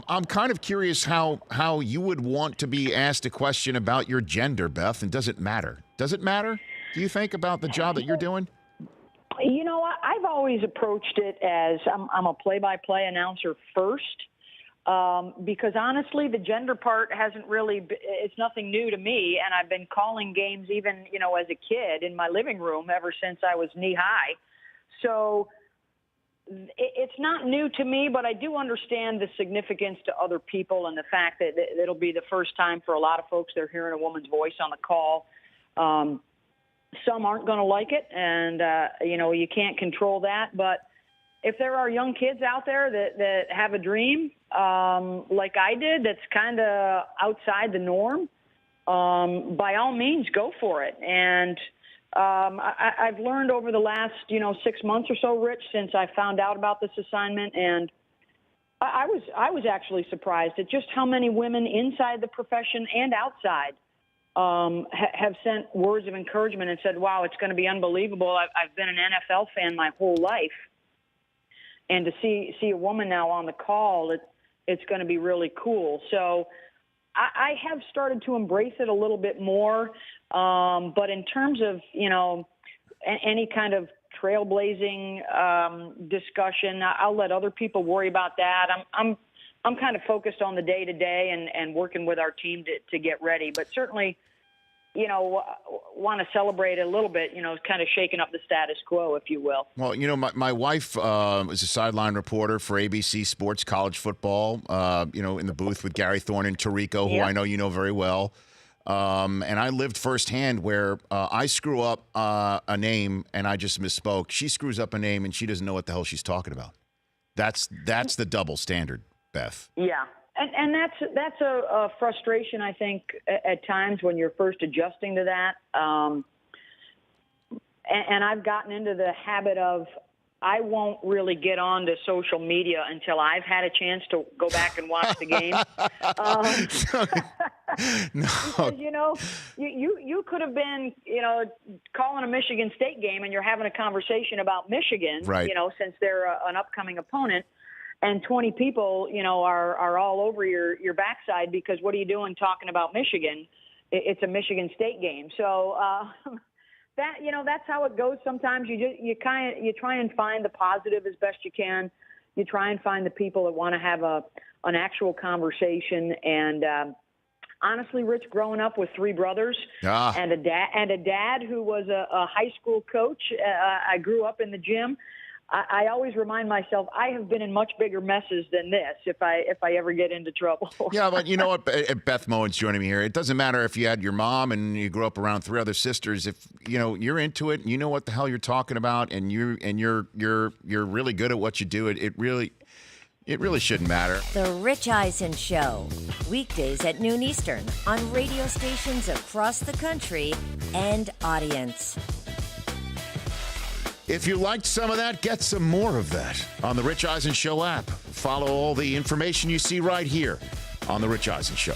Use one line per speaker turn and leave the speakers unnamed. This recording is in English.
I'm kind of curious how you would want to be asked a question about your gender, Beth, and does it matter? Does it matter, do you think, about the job that you're doing?
I've always approached it as I'm a play-by-play announcer first, because honestly, the gender part hasn't really, it's nothing new to me, and I've been calling games even, as a kid in my living room ever since I was knee-high. So it's not new to me, but I do understand the significance to other people and the fact that it'll be the first time for a lot of folks they're hearing a woman's voice on the call. Some aren't going to like it, and, you can't control that. But if there are young kids out there that have a dream like I did that's kind of outside the norm, by all means, go for it. And I've learned over the last, 6 months or so, Rich, since I found out about this assignment, and I was actually surprised at just how many women inside the profession and outside have sent words of encouragement and said, wow, it's going to be unbelievable. I've been an NFL fan my whole life. And to see a woman now on the call, it's going to be really cool. So I have started to embrace it a little bit more. But in terms of, any kind of trailblazing discussion, I'll let other people worry about that. I'm kind of focused on the day-to-day and working with our team to get ready. But certainly, want to celebrate a little bit, kind of shaking up the status quo, if you will.
Well, my wife is a sideline reporter for ABC Sports College Football, in the booth with Gary Thorne and Tirico, who I know you know very well. And I lived firsthand where I screw up a name and I just misspoke. She screws up a name and she doesn't know what the hell she's talking about. That's the double standard, Beth.
Yeah. And that's a frustration, I think, at times when you're first adjusting to that. And I've gotten into the habit of I won't really get on to social media until I've had a chance to go back and watch the game.
No.
Because, you could have been, calling a Michigan State game and you're having a conversation about Michigan,
right,
since they're an upcoming opponent. And 20 people, are all over your backside because what are you doing talking about Michigan? It's a Michigan State game. So that's how it goes. Sometimes you try and find the positive as best you can. You try and find the people that want to have an actual conversation. And honestly, Rich, growing up with three brothers and a dad who was a high school coach, I grew up in the gym. I always remind myself I have been in much bigger messes than this if I ever get into trouble.
Yeah, but you know what, Beth Mowins joining me here. It doesn't matter if you had your mom and you grew up around three other sisters. If you're into it, you know what the hell you're talking about, and you're really good at what you do. It really shouldn't matter.
The Rich Eisen Show, weekdays at noon Eastern on radio stations across the country and audience.
If you liked some of that, get some more of that on the Rich Eisen Show app. Follow all the information you see right here on the Rich Eisen Show.